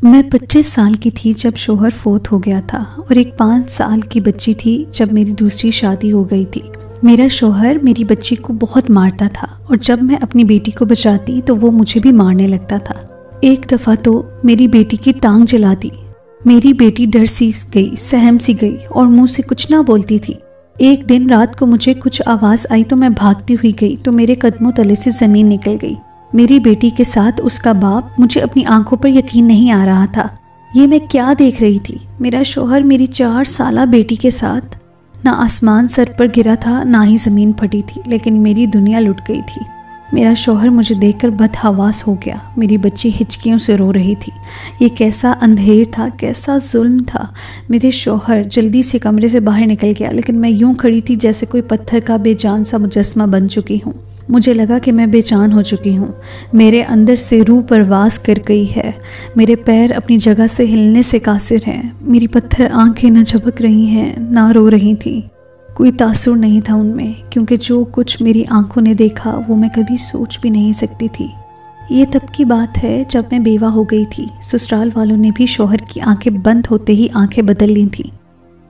میں 25 سال کی تھی جب شوہر فوت ہو گیا تھا اور ایک 5 سال کی بچی تھی جب میری دوسری شادی ہو گئی تھی۔ میرا شوہر میری بچی کو بہت مارتا تھا اور جب میں اپنی بیٹی کو بچاتی تو وہ مجھے بھی مارنے لگتا تھا۔ ایک دفعہ تو میری بیٹی کی ٹانگ جلا دی۔ میری بیٹی ڈر سی گئی، سہم سی گئی اور منہ سے کچھ نہ بولتی تھی۔ ایک دن رات کو مجھے کچھ آواز آئی تو میں بھاگتی ہوئی گئی تو میرے قدموں تلے سے زمین نکل گئی۔ میری بیٹی کے ساتھ اس کا باپ، مجھے اپنی آنکھوں پر یقین نہیں آ رہا تھا۔ یہ میں کیا دیکھ رہی تھی؟ میرا شوہر میری 4 سالہ بیٹی کے ساتھ، نہ آسمان سر پر گرا تھا نہ ہی زمین پھٹی تھی، لیکن میری دنیا لٹ گئی تھی۔ میرا شوہر مجھے دیکھ کر بدحواس ہو گیا۔ میری بچی ہچکیوں سے رو رہی تھی۔ یہ کیسا اندھیر تھا، کیسا ظلم تھا۔ میرے شوہر جلدی سے کمرے سے باہر نکل گیا، لیکن میں یوں کھڑی تھی جیسے کوئی پتھر کا بے جان سا مجسمہ بن چکی ہوں۔ مجھے لگا کہ میں بے جان ہو چکی ہوں۔ میرے اندر سے روح پرواز کر گئی ہے۔ میرے پیر اپنی جگہ سے ہلنے سے قاصر ہیں۔ میری پتھر آنکھیں نہ جھپک رہی ہیں نہ رو رہی تھیں۔ کوئی تاثر نہیں تھا ان میں، کیونکہ جو کچھ میری آنکھوں نے دیکھا وہ میں کبھی سوچ بھی نہیں سکتی تھی۔ یہ تب کی بات ہے جب میں بیوہ ہو گئی تھی۔ سسرال والوں نے بھی شوہر کی آنکھیں بند ہوتے ہی آنکھیں بدل لی تھیں۔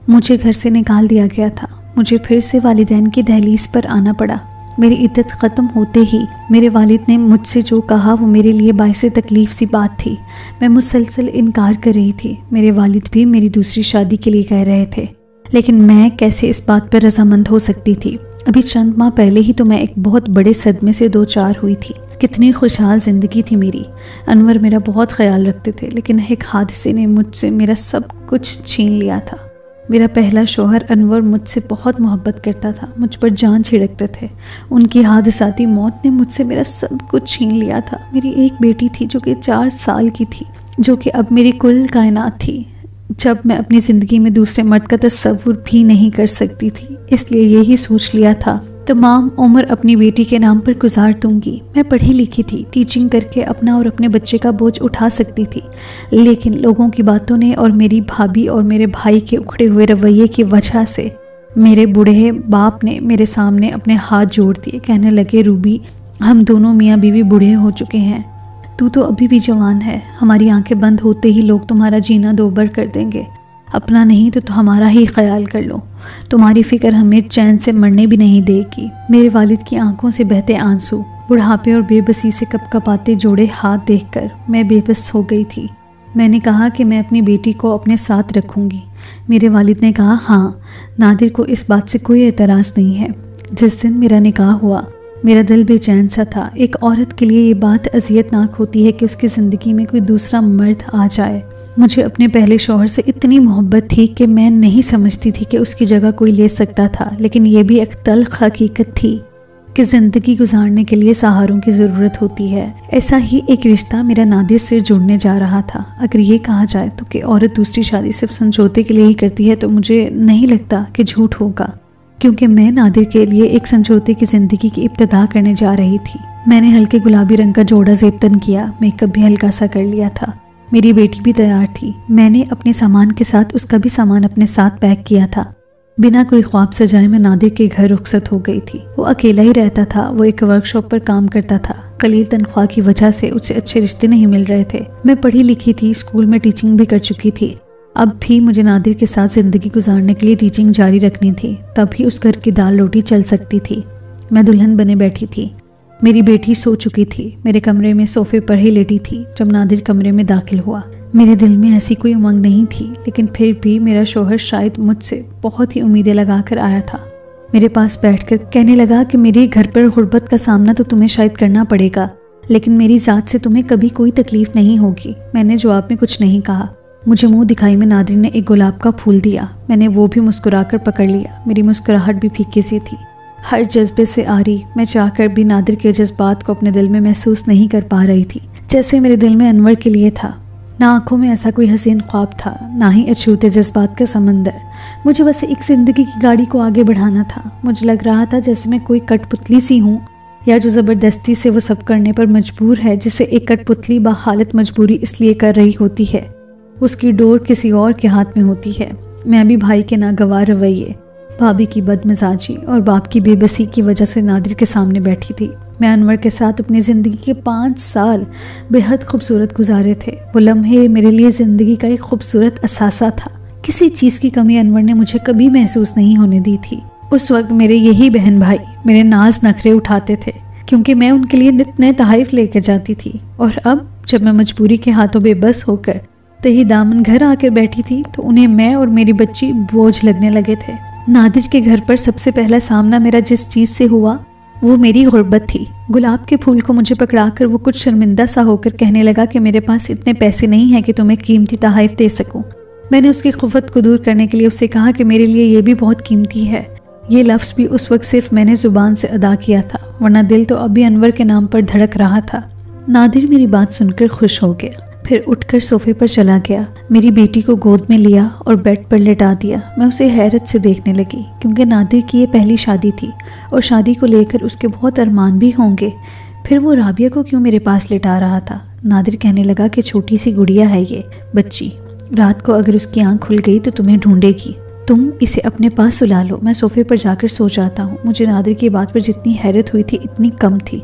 مجھے گھر سے نکال دیا گیا تھا۔ مجھے پھر سے والدین کی دہلیز پر آنا پڑا۔ میری عدت ختم ہوتے ہی میرے والد نے مجھ سے جو کہا وہ میرے لیے باعث تکلیف سی بات تھی۔ میں مسلسل انکار کر رہی تھی۔ میرے والد بھی میری دوسری شادی کے لیے کہہ رہے تھے، لیکن میں کیسے اس بات پر رضامند ہو سکتی تھی؟ ابھی چند ماہ پہلے ہی تو میں ایک بہت بڑے صدمے سے دوچار ہوئی تھی۔ کتنی خوشحال زندگی تھی میری۔ انور میرا بہت خیال رکھتے تھے، لیکن ایک حادثے نے مجھ سے میرا سب کچھ چھین لیا تھا۔ میرا پہلا شوہر انور مجھ سے بہت محبت کرتا تھا، مجھ پر جان چھڑکتے تھے۔ ان کی حادثاتی موت نے مجھ سے میرا سب کچھ چھین لیا تھا۔ میری ایک بیٹی تھی جو کہ 4 سال کی تھی، جو کہ اب میری کل کائنات تھی۔ جب میں اپنی زندگی میں دوسرے مرد کا تصور بھی نہیں کر سکتی تھی، اس لیے یہی سوچ لیا تھا تمام عمر اپنی بیٹی کے نام پر گزار دوں گی۔ میں پڑھی لکھی تھی، ٹیچنگ کر کے اپنا اور اپنے بچے کا بوجھ اٹھا سکتی تھی، لیکن لوگوں کی باتوں نے اور میری بھابھی اور میرے بھائی کے اکھڑے ہوئے رویے کی وجہ سے میرے بوڑھے باپ نے میرے سامنے اپنے ہاتھ جوڑ دیے۔ کہنے لگے، روبی، ہم دونوں میاں بیوی بوڑھے ہو چکے ہیں، تو ابھی بھی جوان ہے۔ ہماری آنکھیں بند ہوتے ہی لوگ تمہارا جینا دوبر کر دیں گے۔ اپنا نہیں تو ہمارا ہی خیال کر لو۔ تمہاری فکر ہمیں چین سے مرنے بھی نہیں دے گی۔ میرے والد کی آنکھوں سے بہتے آنسو، بڑھاپے اور بے بسی سے کپ کپاتے جوڑے ہاتھ دیکھ کر میں بے بس ہو گئی تھی۔ میں نے کہا کہ میں اپنی بیٹی کو اپنے ساتھ رکھوں گی۔ میرے والد نے کہا، ہاں، نادر کو اس بات سے کوئی اعتراض نہیں ہے۔ جس دن میرا نکاح ہوا، میرا دل بے چین سا تھا۔ ایک عورت کے لیے یہ بات اذیت ناک ہوتی ہے کہ اس کی زندگی میں کوئی دوسرا مرد آ جائے۔ مجھے اپنے پہلے شوہر سے اتنی محبت تھی کہ میں نہیں سمجھتی تھی کہ اس کی جگہ کوئی لے سکتا تھا، لیکن یہ بھی ایک تلخ حقیقت تھی کہ زندگی گزارنے کے لیے سہاروں کی ضرورت ہوتی ہے۔ ایسا ہی ایک رشتہ میرا نادر سے جڑنے جا رہا تھا۔ اگر یہ کہا جائے تو کہ عورت دوسری شادی صرف سمجھوتے کے لیے ہی کرتی ہے، تو مجھے نہیں لگتا کہ جھوٹ ہوگا، کیونکہ میں نادر کے لیے ایک سمجھوتے کی زندگی کی ابتدا کرنے جا رہی تھی۔ میں نے ہلکے گلابی رنگ کا جوڑا زیب تن کیا، میک اپ بھی ہلکا سا کر لیا تھا۔ میری بیٹی بھی تیار تھی۔ میں نے اپنے سامان کے ساتھ اس کا بھی سامان اپنے ساتھ پیک کیا تھا۔ بنا کوئی خواب سجائے میں نادر کے گھر رخصت ہو گئی تھی۔ وہ اکیلا ہی رہتا تھا۔ وہ ایک ورک شاپ پر کام کرتا تھا۔ قلیل تنخواہ کی وجہ سے اسے اچھے رشتے نہیں مل رہے تھے۔ میں پڑھی لکھی تھی، اسکول میں ٹیچنگ بھی کر چکی تھی۔ اب بھی مجھے نادر کے ساتھ زندگی گزارنے کے لیے ٹیچنگ جاری رکھنی تھی، تب ہی اس گھر کی دال روٹی چل سکتی تھی۔ میں دلہن بنے بیٹھی تھی۔ میری بیٹی سو چکی تھی، میرے کمرے میں صوفے پر ہی لیٹی تھی جب نادر کمرے میں داخل ہوا۔ میرے دل میں ایسی کوئی امنگ نہیں تھی، لیکن پھر بھی میرا شوہر شاید مجھ سے بہت ہی امیدیں لگا کر آیا تھا۔ میرے پاس بیٹھ کر کہنے لگا کہ میرے گھر پر غربت کا سامنا تو تمہیں شاید کرنا پڑے گا، لیکن میری ذات سے تمہیں کبھی کوئی تکلیف نہیں ہوگی۔ میں نے جواب میں کچھ نہیں کہا۔ مجھے منہ دکھائی میں نادر نے ایک گلاب کا پھول دیا۔ میں نے وہ بھی مسکرا کر پکڑ لیا۔ میری مسکراہٹ بھی پھیکی سی تھی، ہر جذبے سے آری۔ میں چاہ کر بھی نادر کے جذبات کو اپنے دل میں محسوس نہیں کر پا رہی تھی، جیسے میرے دل میں انور کے لیے تھا۔ نہ آنکھوں میں ایسا کوئی حسین خواب تھا، نہ ہی اچھوتے جذبات کا سمندر۔ مجھے بس ایک زندگی کی گاڑی کو آگے بڑھانا تھا۔ مجھے لگ رہا تھا جیسے میں کوئی کٹ پتلی سی ہوں، یا جو زبردستی سے وہ سب کرنے پر مجبور ہے جسے ایک کٹ پتلی بحالت مجبوری اس لیے کر رہی ہوتی ہے، اس کی ڈور کسی اور کے ہاتھ میں ہوتی ہے۔ میں بھی بھائی کے ناگوار رویے، بھابھی کی بد مزاجی اور باپ کی بے بسی کی وجہ سے نادر کے سامنے بیٹھی تھی۔ میں انور کے ساتھ اپنی زندگی کے 5 سال بے حد خوبصورت گزارے تھے۔ وہ لمحے میرے لیے زندگی کا ایک خوبصورت اثاثہ تھا۔ کسی چیز کی کمی انور نے مجھے کبھی محسوس نہیں ہونے دی تھی۔ اس وقت میرے یہی بہن بھائی میرے ناز نخرے اٹھاتے تھے کیونکہ میں ان کے لیے نت نئے تحائف لے کر جاتی تھی، اور اب جب میں مجبوری کے ہاتھوں بے بس ہو کر تہی دامن گھر آ کر بیٹھی تھی تو انہیں میں اور میری بچی بوجھ لگنے لگے تھے۔ نادر کے گھر پر سب سے پہلا سامنا میرا جس چیز سے ہوا وہ میری غربت تھی۔ گلاب کے پھول کو مجھے پکڑا کر وہ کچھ شرمندہ سا ہو کر کہنے لگا کہ میرے پاس اتنے پیسے نہیں ہیں کہ تمہیں قیمتی تحائف دے سکوں۔ میں نے اس کی خفت کو دور کرنے کے لیے اس سے کہا کہ میرے لیے یہ بھی بہت قیمتی ہے۔ یہ لفظ بھی اس وقت صرف میں نے زبان سے ادا کیا تھا، ورنہ دل تو اب بھی انور کے نام پر دھڑک رہا تھا۔ نادر میری بات سن کر خوش ہو گیا، پھر اٹھ کر صوفے پر چلا گیا، میری بیٹی کو گود میں لیا اور بیڈ پر لٹا دیا۔ میں اسے حیرت سے دیکھنے لگی کیونکہ نادر کی یہ پہلی شادی تھی اور شادی کو لے کر اس کے بہت ارمان بھی ہوں گے۔ پھر وہ رابعہ کو کیوں میرے پاس لٹا رہا تھا؟ نادر کہنے لگا کہ چھوٹی سی گڑیا ہے یہ بچی، رات کو اگر اس کی آنکھ کھل گئی تو تمہیں ڈھونڈے گی، تم اسے اپنے پاس سلا لو، میں صوفے پر جا کر سو جاتا ہوں۔ مجھے نادر کی بات پر جتنی حیرت ہوئی تھی اتنی کم تھی۔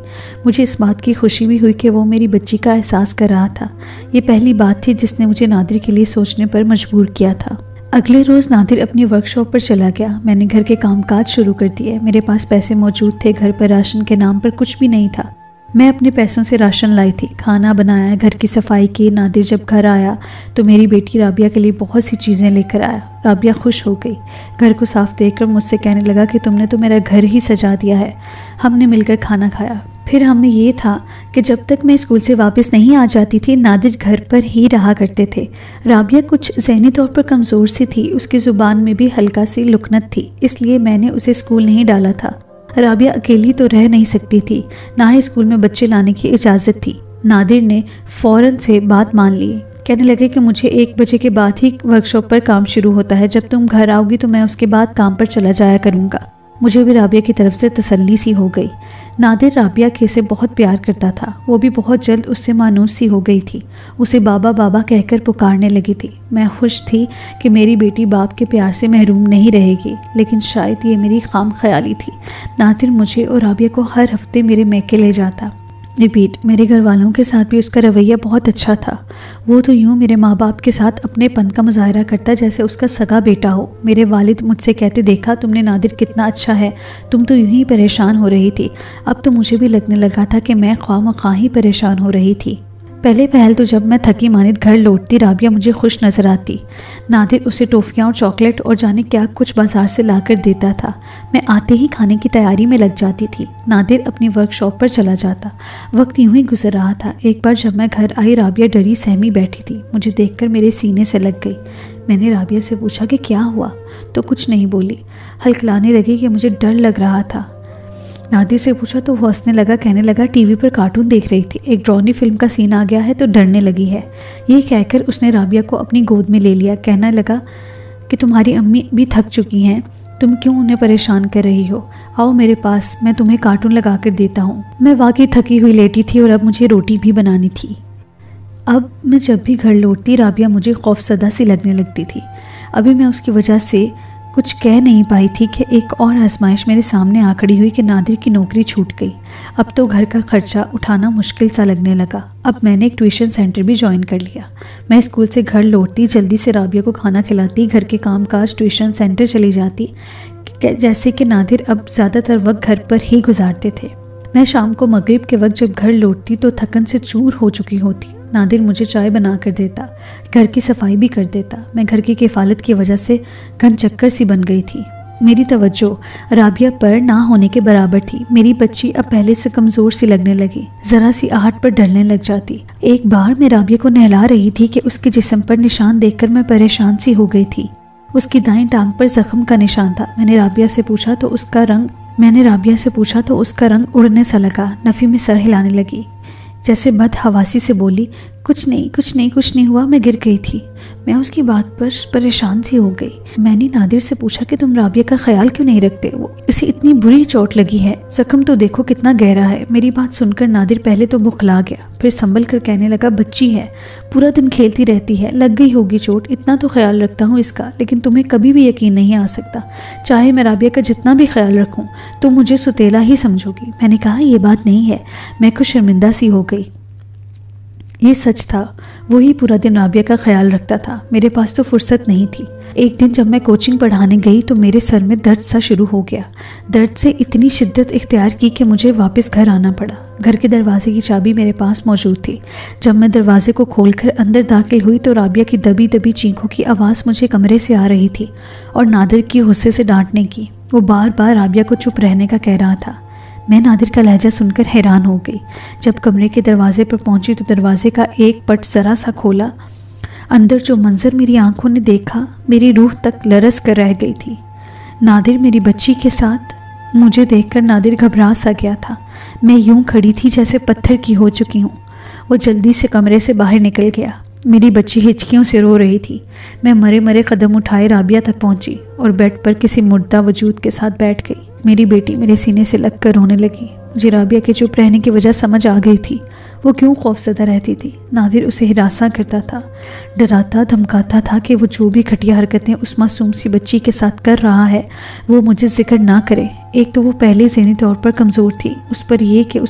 مجھے اس بات کی خوشی بھی ہوئی کہ وہ میری بچی کا احساس کر رہا تھا۔ یہ پہلی بات تھی جس نے مجھے نادر کے لیے سوچنے پر مجبور کیا تھا۔ اگلے روز نادر اپنی ورک شاپ پر چلا گیا۔ میں نے گھر کے کام کاج شروع کر دیے۔ میرے پاس پیسے موجود تھے، گھر پر راشن کے نام پر کچھ بھی نہیں تھا۔ میں اپنے پیسوں سے راشن لائی تھی، کھانا بنایا، گھر کی صفائی کی۔ نادر جب گھر آیا تو میری بیٹی رابعہ کے لیے بہت سی چیزیں لے کر آیا۔ رابعہ خوش ہو گئی، گھر کو صاف دیکھ کر مجھ سے کہنے لگا کہ تم نے تو میرا گھر ہی سجا دیا ہے۔ ہم نے مل کر کھانا کھایا۔ پھر ہمیں یہ تھا کہ جب تک میں اسکول سے واپس نہیں آ جاتی تھی نادر گھر پر ہی رہا کرتے تھے۔ رابعہ کچھ ذہنی طور پر کمزور سی تھی، اس کی زبان میں بھی ہلکا سی لکنت تھی، اس لیے میں نے اسے اسکول نہیں ڈالا تھا۔ رابعہ اکیلی تو رہ نہیں سکتی تھی، نہ ہی اسکول میں بچے لانے کی اجازت تھی۔ نادر نے فوراً سے بات مان لی، کہنے لگے کہ مجھے 1 بجے کے بعد ہی ورک شاپ پر کام شروع ہوتا ہے، جب تم گھر آؤ گی تو میں اس کے بعد کام پر چلا جایا کروں گا۔ مجھے بھی رابعہ کی طرف سے تسلی سی ہو گئی۔ نادر رابعہ کے سے بہت پیار کرتا تھا، وہ بھی بہت جلد اس سے مانوس سی ہو گئی تھی، اسے بابا بابا کہہ کر پکارنے لگی تھی۔ میں خوش تھی کہ میری بیٹی باپ کے پیار سے محروم نہیں رہے گی، لیکن شاید یہ میری خام خیالی تھی۔ نادر مجھے اور رابعہ کو ہر ہفتے میرے میکے لے جاتا۔ ریپیٹ، میرے گھر والوں کے ساتھ بھی اس کا رویہ بہت اچھا تھا۔ وہ تو یوں میرے ماں باپ کے ساتھ اپنے پن کا مظاہرہ کرتا جیسے اس کا سگا بیٹا ہو۔ میرے والد مجھ سے کہتے، دیکھا تم نے نادر کتنا اچھا ہے، تم تو یوں ہی پریشان ہو رہی تھی۔ اب تو مجھے بھی لگنے لگا تھا کہ میں خواہ مخواہ ہی پریشان ہو رہی تھی۔ پہلے پہل تو جب میں تھکی ماند گھر لوٹتی رابعہ مجھے خوش نظر آتی۔ نادر اسے ٹافیاں اور چاکلیٹ اور جانے کیا کچھ بازار سے لا کر دیتا تھا۔ میں آتے ہی کھانے کی تیاری میں لگ جاتی تھی، نادر اپنی ورک شاپ پر چلا جاتا۔ وقت یوں ہی گزر رہا تھا۔ ایک بار جب میں گھر آئی رابعہ ڈری سہمی بیٹھی تھی، مجھے دیکھ کر میرے سینے سے لگ گئی۔ میں نے رابعہ سے پوچھا کہ کیا ہوا، تو کچھ نہیں بولی، ہلکلانے لگی کہ مجھے ڈر لگ رہا تھا۔ نادر سے پوچھا تو وہ ہنسنے لگا، کہنے لگا ٹی وی پر کارٹون دیکھ رہی تھی، ایک ڈرونی فلم کا سین آ گیا ہے تو ڈرنے لگی ہے۔ یہ کہہ کر اس نے رابعہ کو اپنی گود میں لے لیا، کہنے لگا کہ تمہاری امی بھی تھک چکی ہیں، تم کیوں انہیں پریشان کر رہی ہو، آؤ میرے پاس، میں تمہیں کارٹون لگا کر دیتا ہوں۔ میں واقعی تھکی ہوئی لیٹی تھی اور اب مجھے روٹی بھی بنانی تھی۔ اب میں جب بھی گھر لوٹتی رابعہ مجھے خوفزدہ سی لگنے لگتی تھی۔ ابھی میں اس کی وجہ سے کچھ کہہ نہیں پائی تھی کہ ایک اور آزمائش میرے سامنے آ کھڑی ہوئی کہ نادر کی نوکری چھوٹ گئی۔ اب تو گھر کا خرچہ اٹھانا مشکل سا لگنے لگا۔ اب میں نے ایک ٹیوشن سینٹر بھی جوائن کر لیا۔ میں اسکول سے گھر لوٹتی، جلدی سے رابعہ کو کھانا کھلاتی، گھر کے کام کاج، ٹیوشن سینٹر چلی جاتی، جیسے کہ نادر اب زیادہ تر وقت گھر پر ہی گزارتے تھے۔ میں شام کو مغرب کے وقت جب گھر لوٹتی تو تھکن سے چور ہو چکی ہوتی۔ نادر مجھے چائے بنا کر دیتا، گھر کی صفائی بھی کر دیتا۔ میں گھر کی کفالت کی وجہ سے گھن چکر سی بن گئی تھی۔ میری توجہ رابعہ پر نہ ہونے کے برابر تھی۔ میری بچی اب پہلے سے کمزور سی لگنے لگی، ذرا سی آہٹ پر ڈرنے لگ جاتی۔ ایک بار میں رابعہ کو نہلا رہی تھی کہ اس کے جسم پر نشان دیکھ کر میں پریشان سی ہو گئی تھی۔ اس کی دائیں ٹانگ پر زخم کا نشان تھا۔ میں نے رابعہ سے پوچھا تو اس کا رنگ اڑنے سا لگا۔ نفی میں سر ہلانے لگی، جیسے بد حواسی سے بولی، کچھ نہیں ہوا، میں گر گئی تھی۔ میں اس کی بات پر پریشان سی ہو گئی۔ میں نے نادر سے پوچھا کہ تم رابعہ کا خیال کیوں نہیں رکھتے؟ وہ اسے اتنی بری چوٹ لگی ہے، زخم تو دیکھو کتنا گہرا ہے۔ میری بات سن کر نادر پہلے تو بخلا گیا، پھر سنبھل کر کہنے لگا بچی ہے، پورا دن کھیلتی رہتی ہے، لگ گئی ہوگی چوٹ، اتنا تو خیال رکھتا ہوں اس کا، لیکن تمہیں کبھی بھی یقین نہیں آ سکتا، چاہے میں رابعہ کا جتنا بھی خیال رکھوں تم مجھے ستیلا ہی سمجھو گی۔ میں نے کہا یہ بات نہیں ہے۔ میں کچھ شرمندہ سی ہو گئی۔ یہ سچ تھا، وہی پورا دن رابعہ کا خیال رکھتا تھا، میرے پاس تو فرصت نہیں تھی۔ ایک دن جب میں کوچنگ پڑھانے گئی تو میرے سر میں درد سا شروع ہو گیا۔ درد سے اتنی شدت اختیار کی کہ مجھے واپس گھر آنا پڑا۔ گھر کے دروازے کی چابی میرے پاس موجود تھی۔ جب میں دروازے کو کھول کر اندر داخل ہوئی تو رابعہ کی دبی دبی چینخوں کی آواز مجھے کمرے سے آ رہی تھی اور نادر کی غصے سے ڈانٹنے کی۔ وہ بار بار رابعہ کو چپ رہنے کا کہہ رہا تھا۔ میں نادر کا لہجہ سن کر حیران ہو گئی۔ جب کمرے کے دروازے پر پہنچی تو دروازے کا ایک پٹ ذرا سا کھولا۔ اندر جو منظر میری آنکھوں نے دیکھا میری روح تک لرز کر رہ گئی تھی۔ نادر میری بچی کے ساتھ۔ مجھے دیکھ کر نادر گھبرا سا گیا تھا۔ میں یوں کھڑی تھی جیسے پتھر کی ہو چکی ہوں۔ وہ جلدی سے کمرے سے باہر نکل گیا۔ میری بچی ہچکیوں سے رو رہی تھی۔ میں مرے مرے قدم اٹھائے رابعہ تک پہنچی اور بیڈ پر کسی مردہ وجود کے ساتھ بیٹھ گئی۔ میری بیٹی میرے سینے سے لگ کر رونے لگی۔ مجھے رابعہ کے چپ رہنے کی وجہ سمجھ آ گئی تھی۔ وہ کیوں خوفزدہ رہتی تھی۔ نادر اسے ہراساں کرتا تھا، ڈراتا دھمکاتا تھا کہ وہ جو بھی گھٹیا حرکتیں اس معصوم سی بچی کے ساتھ کر رہا ہے وہ مجھے ذکر نہ کرے۔ ایک تو وہ پہلے ذہنی طور پر کمزور تھی، اس پر یہ کہ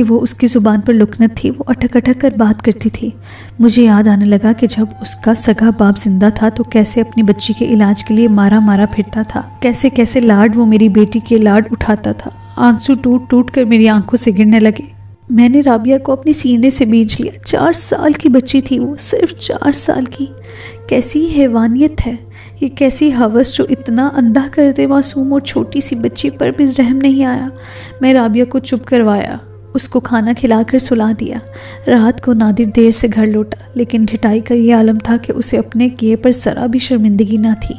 وہ اس کی زبان پر لکنت تھی، وہ اٹک اٹک کر بات کرتی تھی۔ مجھے یاد آنے لگا کہ جب اس کا سگا باپ زندہ تھا تو کیسے اپنی بچی کے علاج کے لیے مارا مارا پھرتا تھا، کیسے لاڈ وہ میری بیٹی کے لاڈ اٹھاتا تھا۔ آنسو ٹوٹ ٹوٹ کر میری آنکھوں سے گرنے لگے۔ میں نے رابعہ کو اپنی سینے سے بیچ لیا۔ 4 سال کی بچی تھی وہ، صرف 4 سال کی۔ کیسی حیوانیت ہے یہ، کیسی ہوس جو اتنا اندھا کر دے۔ معصوم اور چھوٹی سی بچی پر بھی رحم نہیں آیا۔ میں رابعہ کو چپ کروایا، اس کو کھانا کھلا کر سلا دیا۔ رات کو نادر دیر سے گھر لوٹا، لیکن ڈھٹائی کا یہ عالم تھا کہ اسے اپنے کیے پر ذرا بھی شرمندگی نہ تھی۔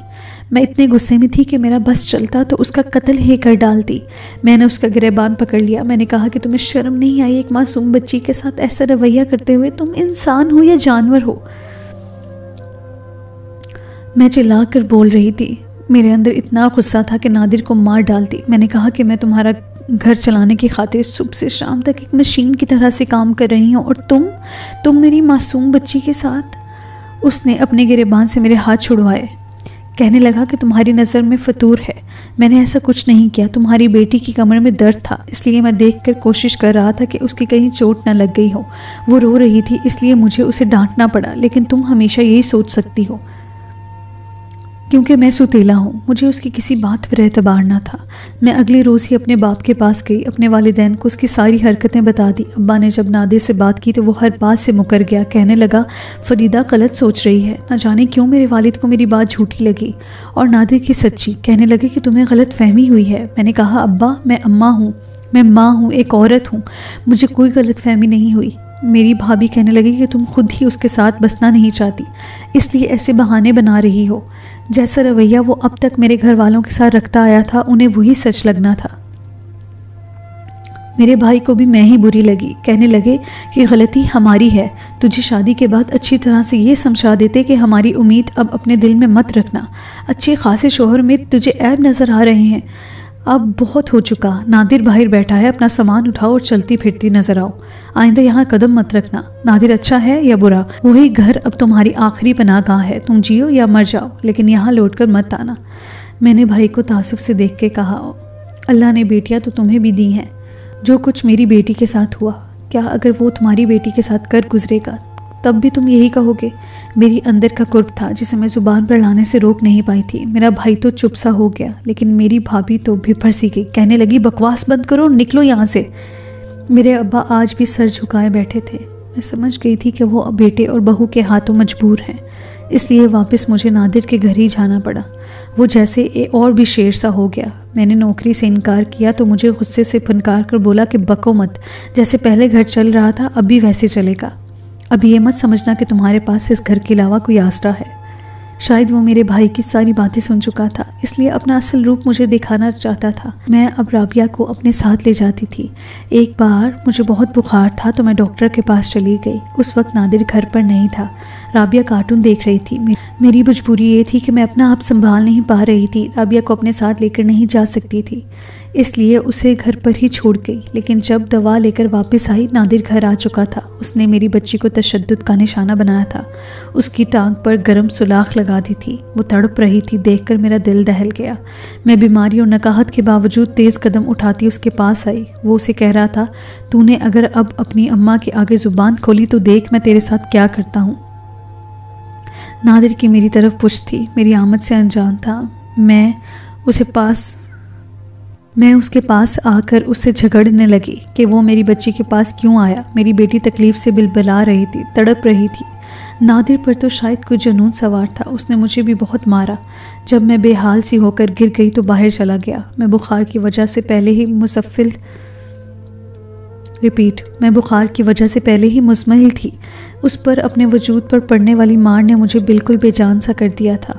میں اتنے غصے میں تھی کہ میرا بس چلتا تو اس کا قتل ہی کر ڈالتی۔ میں نے اس کا گریبان پکڑ لیا۔ میں نے کہا کہ تمہیں شرم نہیں آئی ایک معصوم بچی کے ساتھ ایسا رویہ کرتے ہوئے؟ تم انسان ہو یا جانور ہو؟ میں چلا کر بول رہی تھی۔ میرے اندر اتنا غصہ تھا کہ نادر کو مار ڈالتی۔ میں نے کہا کہ میں تمہارا گھر چلانے کی خاطر صبح سے شام تک ایک مشین کی طرح سے کام کر رہی ہوں اور تم میری معصوم بچی کے ساتھ۔ اس نے اپنے گریبان سے میرے ہاتھ چھڑوائے، کہنے لگا کہ تمہاری نظر میں فطور ہے۔ میں نے ایسا کچھ نہیں کیا، تمہاری بیٹی کی کمر میں درد تھا، اس لیے میں دیکھ کر کوشش کر رہا تھا کہ اس کی کہیں چوٹ نہ لگ گئی ہو۔ وہ رو رہی تھی اس لیے مجھے اسے ڈانٹنا پڑا، لیکن تم ہمیشہ یہی سوچ سکتی ہو کیونکہ میں ستیلا ہوں۔ مجھے اس کی کسی بات پر اعتبار نہ تھا۔ میں اگلی روز ہی اپنے باپ کے پاس گئی، اپنے والدین کو اس کی ساری حرکتیں بتا دی۔ ابا نے جب نادر سے بات کی تو وہ ہر بات سے مکر گیا، کہنے لگا فریدہ غلط سوچ رہی ہے، نہ جانے کیوں میرے والد کو میری بات جھوٹی لگی اور نادر کی سچی۔ کہنے لگے کہ تمہیں غلط فہمی ہوئی ہے۔ میں نے کہا ابا میں ماں ہوں، ایک عورت ہوں، مجھے کوئی غلط فہمی نہیں ہوئی۔ میری بھابھی کہنے لگی کہ تم خود ہی اس کے ساتھ بسنا نہیں چاہتی، اس لیے ایسے بہانے بنا رہی ہو۔ جیسا رویہ وہ اب تک میرے گھر والوں کے ساتھ رکھتا آیا تھا انہیں وہی سچ لگنا تھا۔ میرے بھائی کو بھی میں ہی بری لگی، کہنے لگے کہ غلطی ہماری ہے، تجھے شادی کے بعد اچھی طرح سے یہ سمجھا دیتے کہ ہماری امید اب اپنے دل میں مت رکھنا، اچھے خاصے شوہر میں تجھے عیب نظر آ رہے ہیں، اب بہت ہو چکا، نادر باہر بیٹھا ہے، اپنا سامان اٹھاؤ اور چلتی پھرتی نظر آؤ، آئندہ یہاں قدم مت رکھنا، نادر اچھا ہے یا برا، وہی گھر اب تمہاری آخری پناہ گاہ ہے، تم جیو یا مر جاؤ لیکن یہاں لوٹ کر مت آنا۔ میں نے بھائی کو تعصب سے دیکھ کے کہا اللہ نے بیٹیاں تو تمہیں بھی دی ہیں، جو کچھ میری بیٹی کے ساتھ ہوا کیا اگر وہ تمہاری بیٹی کے ساتھ کر گزرے گا تب بھی تم یہی کہو گے؟ میری اندر کا کرب تھا جسے میں زبان پر لانے سے روک نہیں پائی تھی۔ میرا بھائی تو چپ سا ہو گیا لیکن میری بھابھی تو بھپھر سی گئی، کہنے لگی بکواس بند کرو، نکلو یہاں سے۔ میرے ابا آج بھی سر جھکائے بیٹھے تھے۔ میں سمجھ گئی تھی کہ وہ بیٹے اور بہو کے ہاتھوں مجبور ہیں، اس لیے واپس مجھے نادر کے گھر ہی جانا پڑا۔ وہ جیسے اور بھی شیر سا ہو گیا۔ میں نے نوکری سے انکار کیا تو مجھے غصے سے پھنکار کر بولا کہ بکو مت، جیسے پہلے گھر چل رہا تھا اب بھی ویسے چلے گا، اب یہ مت سمجھنا کہ تمہارے پاس اس گھر کے علاوہ کوئی آسرا ہے۔ شاید وہ میرے بھائی کی ساری باتیں سن چکا تھا، اس لیے اپنا اصل روپ مجھے دکھانا چاہتا تھا۔ میں اب رابعہ کو اپنے ساتھ لے جاتی تھی۔ ایک بار مجھے بہت بخار تھا تو میں ڈاکٹر کے پاس چلی گئی۔ اس وقت نادر گھر پر نہیں تھا۔ رابعہ کارٹون دیکھ رہی تھی۔ میری مجبوری یہ تھی کہ میں اپنا آپ سنبھال نہیں پا رہی تھی، رابعہ کو اپنے ساتھ لے کر نہیں جا سکتی تھی، اس لیے اسے گھر پر ہی چھوڑ گئی۔ لیکن جب دوا لے کر واپس آئی، نادر گھر آ چکا تھا۔ اس نے میری بچی کو تشدد کا نشانہ بنایا تھا، اس کی ٹانگ پر گرم سوراخ لگا دی تھی۔ وہ تڑپ رہی تھی، دیکھ کر میرا دل دہل گیا۔ میں بیماری اور نکاہت کے باوجود تیز قدم اٹھاتی اس کے پاس آئی۔ وہ اسے کہہ رہا تھا، تو نے اگر اب اپنی اماں کے آگے زبان کھولی تو دیکھ میں تیرے ساتھ کیا کرتا ہوں۔ نادر کی میری طرف پشت تھی، میری آمد سے انجان تھا۔ میں اس کے پاس آ کر اس سے جھگڑنے لگی کہ وہ میری بچی کے پاس کیوں آیا۔ میری بیٹی تکلیف سے بلبلا رہی تھی، تڑپ رہی تھی۔ نادر پر تو شاید کوئی جنون سوار تھا، اس نے مجھے بھی بہت مارا۔ جب میں بے حال سی ہو کر گر گئی تو باہر چلا گیا۔ میں بخار کی وجہ سے پہلے ہی مزمحل تھی۔ اس پر اپنے وجود پر پڑنے والی مار نے مجھے بالکل بے جان سا کر دیا تھا۔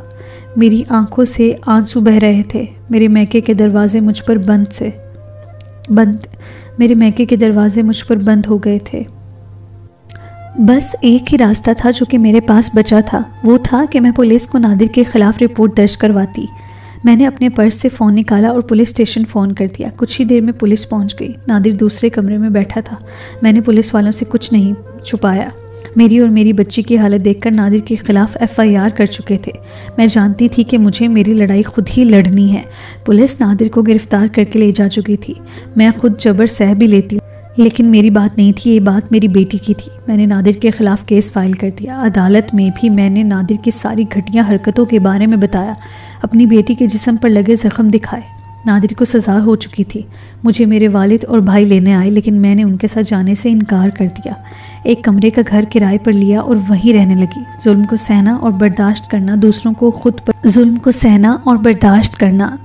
میری آنکھوں سے آنسو بہہ رہے تھے۔ میرے میکے کے دروازے مجھ پر بند ہو گئے تھے۔ بس ایک ہی راستہ تھا جو کہ میرے پاس بچا تھا، وہ تھا کہ میں پولیس کو نادر کے خلاف رپورٹ درج کرواتی۔ میں نے اپنے پرس سے فون نکالا اور پولیس اسٹیشن فون کر دیا۔ کچھ ہی دیر میں پولیس پہنچ گئی۔ نادر دوسرے کمرے میں بیٹھا تھا۔ میں نے پولیس والوں سے کچھ نہیں چھپایا۔ میری اور میری بچی کی حالت دیکھ کر نادر کے خلاف FIR کر چکے تھے۔ میں جانتی تھی کہ مجھے میری لڑائی خود ہی لڑنی ہے۔ پولیس نادر کو گرفتار کر کے لے جا چکی تھی۔ میں خود جبر سہ بھی لیتی، لیکن میری بات نہیں تھی، یہ بات میری بیٹی کی تھی۔ میں نے نادر کے خلاف کیس فائل کر دیا۔ عدالت میں بھی میں نے نادر کی ساری گھٹیا حرکتوں کے بارے میں بتایا، اپنی بیٹی کے جسم پر لگے زخم دکھائے۔ نادر کو سزا ہو چکی تھی۔ مجھے میرے والد اور بھائی لینے آئے، لیکن میں نے ان کے ساتھ جانے سے انکار کر دیا۔ ایک کمرے کا گھر کرائے پر لیا اور وہیں رہنے لگی۔ ظلم کو سہنا اور برداشت کرنا،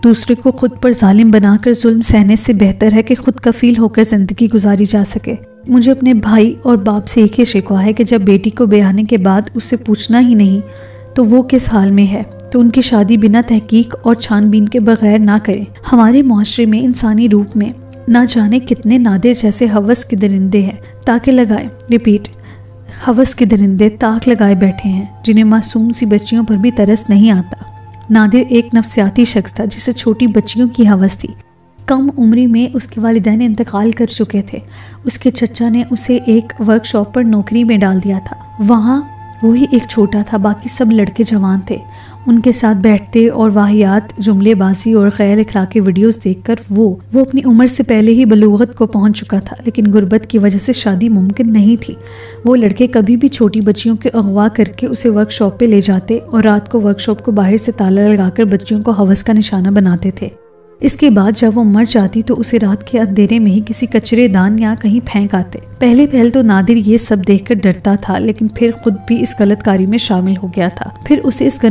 دوسرے کو خود پر ظالم بنا کر ظلم سہنے سے بہتر ہے کہ خود کفیل ہو کر زندگی گزاری جا سکے۔ مجھے اپنے بھائی اور باپ سے ایک ہی شکوہ ہے کہ جب بیٹی کو بیاہ آنے کے بعد اس سے پوچھنا ہی نہیں تو وہ کس حال میں ہے، تو ان کی شادی بنا تحقیق اور چھان بین کے بغیر نہ کریں۔ ہمارے معاشرے میں انسانی روپ میں نہ جانے کتنے نادر جیسے ہوس کے درندے ہیں، ہوس کے درندے طاق لگائے بیٹھے ہیں، جنہیں معصوم سی بچیوں پر بھی ترس نہیں آتا۔ نادر ایک نفسیاتی شخص تھا جسے چھوٹی بچیوں کی ہوس تھی۔ کم عمری میں اس کے والدین انتقال کر چکے تھے۔ اس کے چچا نے اسے ایک ورک شاپ پر نوکری میں ڈال دیا تھا۔ وہاں وہی ایک چھوٹا تھا، باقی سب لڑکے جوان تھے۔ ان کے ساتھ بیٹھتے اور واہیات جملے بازی اور غیر اخلاقی ویڈیوز دیکھ کر وہ اپنی عمر سے پہلے ہی بلوغت کو پہنچ چکا تھا، لیکن غربت کی وجہ سے شادی ممکن نہیں تھی۔ وہ لڑکے کبھی بھی چھوٹی بچیوں کے اغوا کر کے اسے ورک شاپ پہ لے جاتے اور رات کو ورک شاپ کو باہر سے تالا لگا کر بچیوں کو ہوس کا نشانہ بناتے تھے۔ اس کے بعد جب وہ مر جاتی تو اسے رات کے اندھیرے میں ہی کسی کچرے دان یا کہیں پھینک آتے۔ پہلے تو نادر یہ سب دیکھ کر ڈرتا تھا، لیکن پھر خود بھی اس غلط کاری میں شامل ہو گیا تھا۔ پھر اسے اس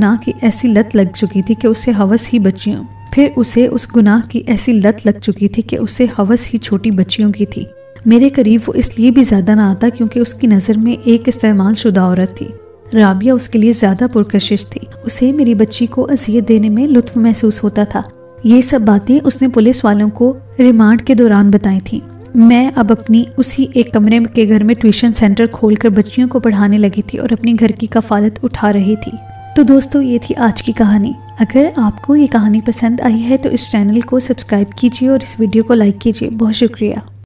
گناہ کی ایسی لت لگ چکی تھی کہ اسے ہوس ہی چھوٹی بچیوں کی تھی۔ میرے قریب وہ اس لیے بھی زیادہ نہ آتا کیونکہ اس کی نظر میں ایک استعمال شدہ عورت تھی۔ رابعہ اس کے لیے زیادہ پرکشش تھی۔ اسے میری بچی کو اذیت دینے میں لطف محسوس ہوتا تھا۔ یہ سب باتیں اس نے پولیس والوں کو ریمانڈ کے دوران بتائی تھیں۔ میں اب اپنی اسی ایک کمرے کے گھر میں ٹیوشن سینٹر کھول کر بچیوں کو پڑھانے لگی تھی اور اپنی گھر کی کفالت اٹھا رہی تھی۔ تو دوستو، یہ تھی آج کی کہانی۔ اگر آپ کو یہ کہانی پسند آئی ہے تو اس چینل کو سبسکرائب کیجیے اور اس ویڈیو کو لائک کیجیے۔ بہت شکریہ۔